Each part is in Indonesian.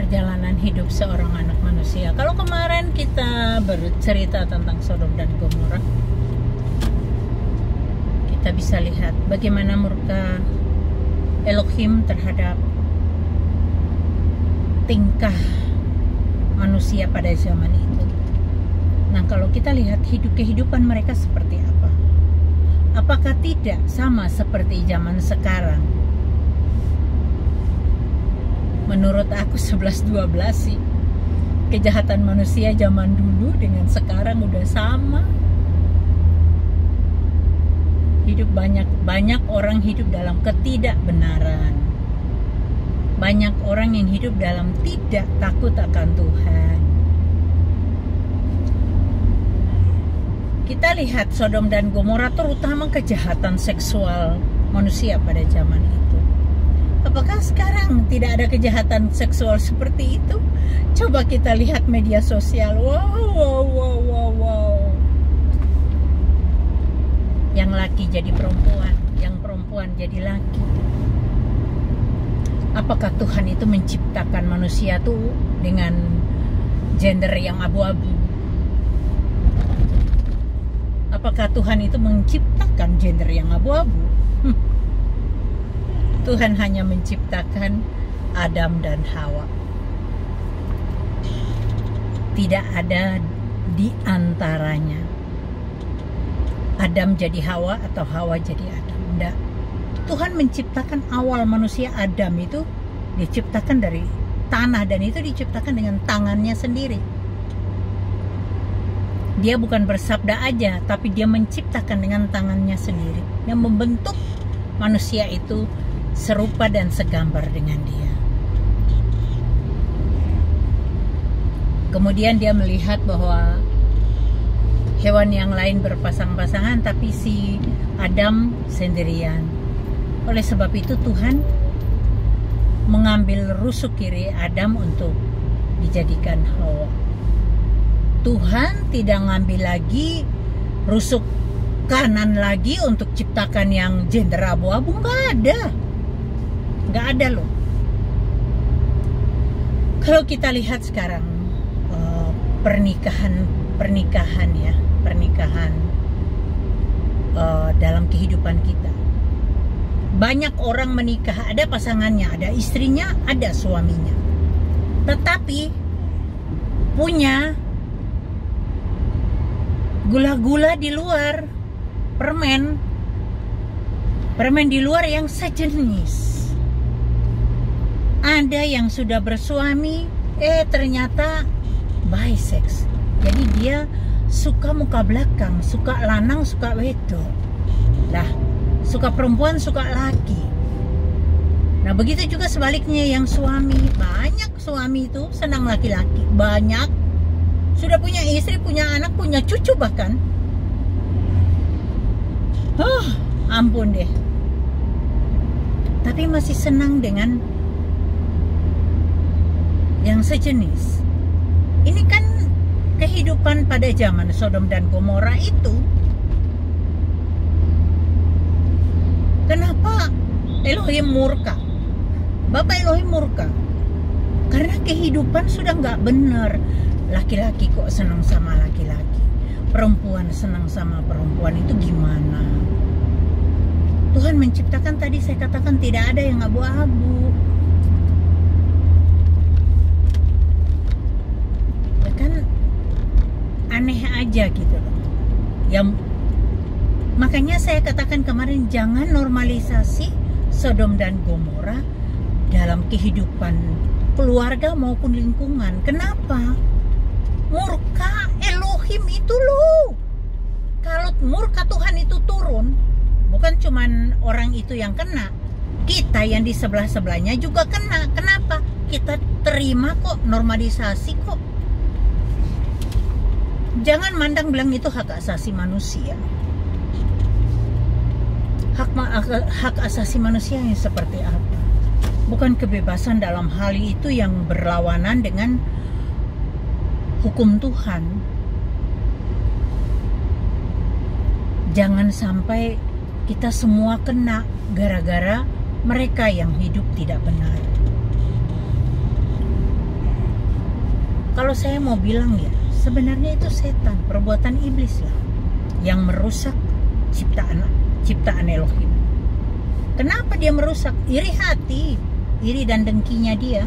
perjalanan hidup seorang anak manusia. Kalau kemarin kita bercerita tentang Sodom dan Gomora, kita bisa lihat bagaimana murka Elohim terhadap tingkah manusia pada zaman itu. Nah, kalau kita lihat kehidupan mereka seperti apa? Apakah tidak sama seperti zaman sekarang? Menurut aku 11-12 sih. Kejahatan manusia zaman dulu dengan sekarang udah sama. Banyak orang hidup dalam ketidakbenaran. Banyak orang yang hidup dalam tidak takut akan Tuhan. Kita lihat Sodom dan Gomora, terutama kejahatan seksual manusia pada zaman itu. Apakah sekarang tidak ada kejahatan seksual seperti itu? Coba kita lihat media sosial. Wow. Yang laki jadi perempuan, yang perempuan jadi laki. Apakah Tuhan itu menciptakan manusia tuh dengan gender yang abu-abu? Apakah Tuhan itu menciptakan gender yang abu-abu? Tuhan hanya menciptakan Adam dan Hawa. Tidak ada di antaranya Adam jadi Hawa atau Hawa jadi Adam. Tidak. Tuhan menciptakan awal manusia Adam itu diciptakan dari tanah, dan itu diciptakan dengan tangannya sendiri. Dia bukan bersabda aja, tapi dia menciptakan dengan tangannya sendiri, yang membentuk manusia itu serupa dan segambar dengan dia. Kemudian dia melihat bahwa hewan yang lain berpasang-pasangan, tapi si Adam sendirian. Oleh sebab itu Tuhan mengambil rusuk kiri Adam untuk dijadikan Hawa. Tuhan tidak ngambil lagi rusuk kanan lagi untuk ciptakan yang gender abu-abu. Nggak ada loh. Kalau kita lihat sekarang pernikahan dalam kehidupan kita, banyak orang menikah, ada pasangannya, ada istrinya, ada suaminya, tetapi punya gula-gula di luar, permen di luar yang sejenis. Ada yang sudah bersuami, ternyata bisex. Jadi dia suka muka belakang, suka lanang, suka wedok. Lah, suka perempuan, suka laki. Nah, begitu juga sebaliknya yang suami. Banyak suami itu senang laki-laki. Banyak. Sudah punya istri, punya anak, punya cucu bahkan. Ampun deh. Tapi masih senang dengan yang sejenis. Ini kan kehidupan pada zaman Sodom dan Gomora itu. Kenapa Elohim murka? Bapak Elohim murka karena kehidupan sudah nggak benar. Laki-laki kok senang sama laki-laki, perempuan senang sama perempuan, itu gimana? Tuhan menciptakan, tadi saya katakan, tidak ada yang abu-abu. Ya kan aneh aja gitu loh. Makanya saya katakan kemarin, jangan normalisasi Sodom dan Gomora dalam kehidupan keluarga maupun lingkungan. Kenapa? Murka Elohim itu loh. Kalau murka Tuhan itu turun, bukan cuman orang itu yang kena, kita yang di sebelah-sebelahnya juga kena. Kenapa? Kita terima kok, normalisasi kok. Jangan mandang bilang itu hak asasi manusia. Hak asasi manusia yang seperti apa? Bukan kebebasan dalam hal itu yang berlawanan dengan hukum Tuhan. Jangan sampai kita semua kena gara-gara mereka yang hidup tidak benar. Kalau saya mau bilang ya, sebenarnya itu setan, perbuatan iblis lah yang merusak ciptaan Elohim. Kenapa dia merusak? Iri hati, iri dan dengkinya dia.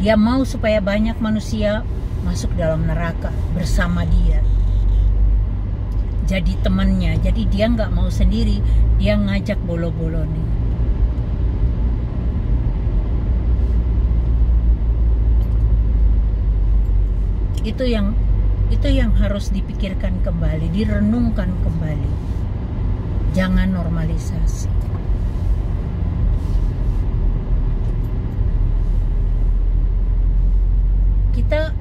Dia mau supaya banyak manusia masuk dalam neraka bersama dia. Jadi temannya, jadi dia nggak mau sendiri, dia ngajak bolo-bolo nih. Itu yang harus dipikirkan kembali, direnungkan kembali. Jangan normalisasi. Kita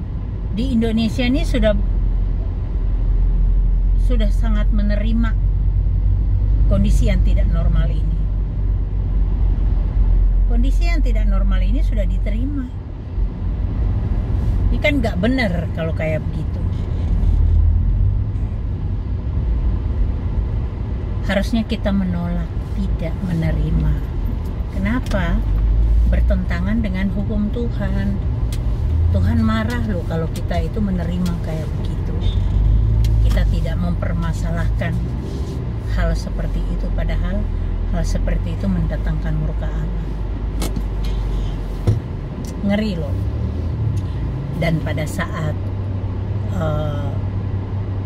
di Indonesia ini sudah sangat menerima kondisi yang tidak normal ini. Kondisi yang tidak normal ini sudah diterima. Ini kan nggak benar kalau kayak begitu. Harusnya kita menolak, tidak menerima. Kenapa? Bertentangan dengan hukum Tuhan. Tuhan marah loh kalau kita itu menerima kayak begitu. Kita tidak mempermasalahkan hal seperti itu, padahal hal seperti itu mendatangkan murka Allah. Ngeri loh. Dan pada saat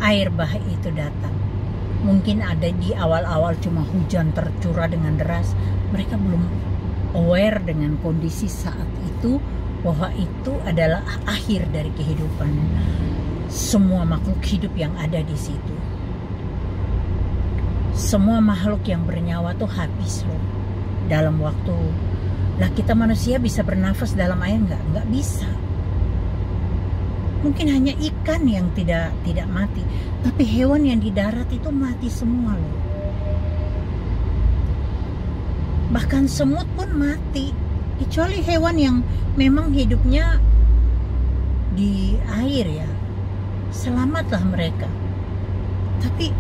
air bah itu datang, mungkin ada di awal-awal cuma hujan tercurah dengan deras, mereka belum aware dengan kondisi saat itu, bahwa itu adalah akhir dari kehidupan semua makhluk hidup yang ada di situ. Semua makhluk yang bernyawa tuh habis loh dalam waktu. Lah kita manusia bisa bernafas dalam air nggak? Nggak bisa. Mungkin hanya ikan yang tidak mati, tapi hewan yang di darat itu mati semua loh. Bahkan semut pun mati, kecuali hewan yang memang hidupnya di air ya. Selamatlah mereka. Tapi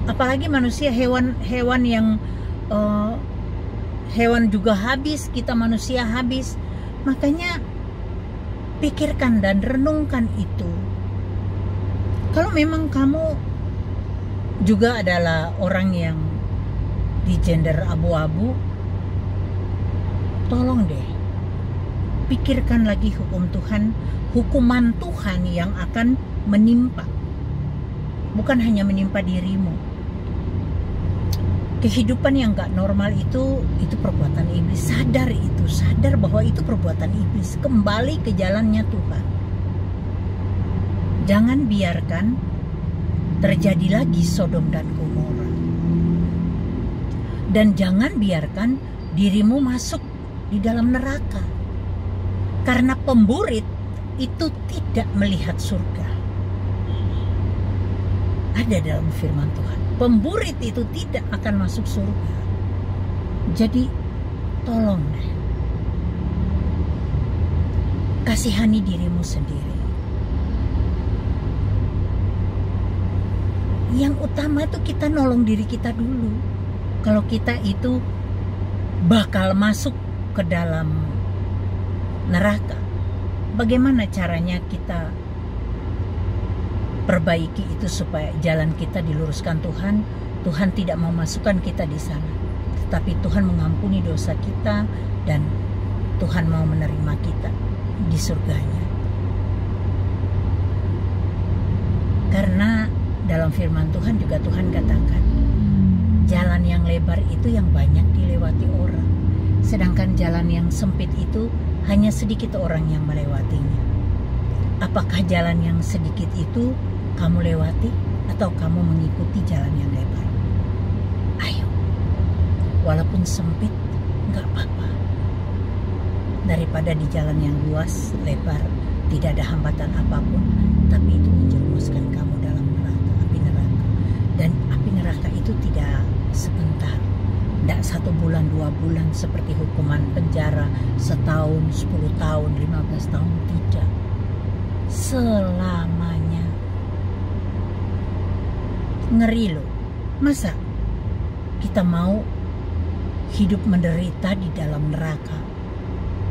apalagi manusia, hewan yang hewan juga habis, kita manusia habis. Makanya pikirkan dan renungkan itu. Kalau memang kamu juga adalah orang yang di gender abu-abu, tolong deh pikirkan lagi hukum Tuhan, hukuman Tuhan yang akan menimpa, bukan hanya menimpa dirimu. Kehidupan yang gak normal itu perbuatan iblis. Sadar itu, sadar bahwa itu perbuatan iblis. Kembali ke jalannya Tuhan. Jangan biarkan terjadi lagi Sodom dan Gomora. Dan jangan biarkan dirimu masuk di dalam neraka. Karena pemburit itu tidak melihat surga. Ada dalam firman Tuhan. Pemburit itu tidak akan masuk surga. Jadi tolong deh, kasihani dirimu sendiri. Yang utama itu kita nolong diri kita dulu. Kalau kita itu bakal masuk ke dalam neraka, bagaimana caranya kita perbaiki itu supaya jalan kita diluruskan Tuhan. Tuhan tidak mau masukkan kita di sana, tetapi Tuhan mengampuni dosa kita dan Tuhan mau menerima kita di surganya. Karena dalam firman Tuhan juga Tuhan katakan, jalan yang lebar itu yang banyak dilewati orang, sedangkan jalan yang sempit itu hanya sedikit orang yang melewatinya. Apakah jalan yang sedikit itu kamu lewati atau kamu mengikuti jalan yang lebar? Ayo, walaupun sempit nggak apa-apa. Daripada di jalan yang luas, lebar, tidak ada hambatan apapun, tapi itu menjerumuskan kamu dalam neraka, api neraka. Dan api neraka itu tidak sebentar, tidak 1 bulan, 2 bulan seperti hukuman penjara setahun, 10 tahun, 15 tahun, tidak. Selamanya. Ngeri loh. Masa kita mau hidup menderita di dalam neraka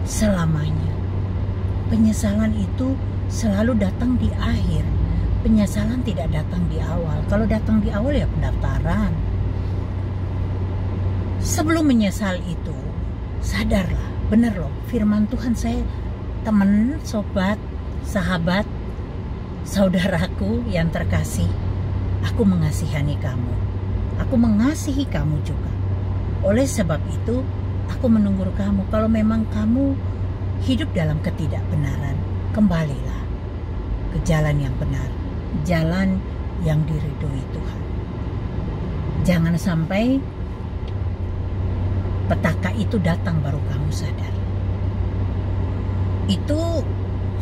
selamanya? penyesalan itu selalu datang di akhir. Penyesalan tidak datang di awal. Kalau datang di awal ya pendaftaran. Sebelum menyesal itu, sadarlah, bener loh, firman Tuhan. Saya teman, sobat, sahabat, saudaraku yang terkasih, aku mengasihani kamu. Aku mengasihi kamu juga. Oleh sebab itu, aku menunggu kamu. Kalau memang kamu hidup dalam ketidakbenaran, kembalilah ke jalan yang benar, jalan yang diridhoi Tuhan. Jangan sampai petaka itu datang baru kamu sadar. Itu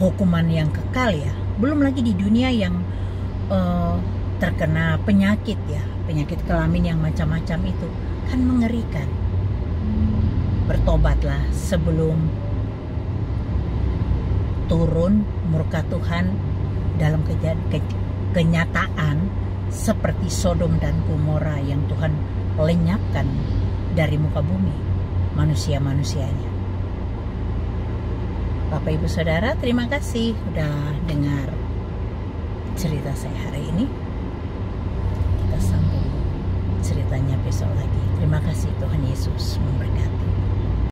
hukuman yang kekal ya. Belum lagi di dunia yang terkena penyakit ya, penyakit kelamin yang macam-macam itu kan mengerikan. Bertobatlah sebelum turun murka Tuhan dalam kenyataan seperti Sodom dan Gomora yang Tuhan lenyapkan dari muka bumi manusia-manusianya. Bapak Ibu Saudara, terima kasih udah dengar cerita saya hari ini. Kita sambung ceritanya besok lagi. Terima kasih, Tuhan Yesus memberkati.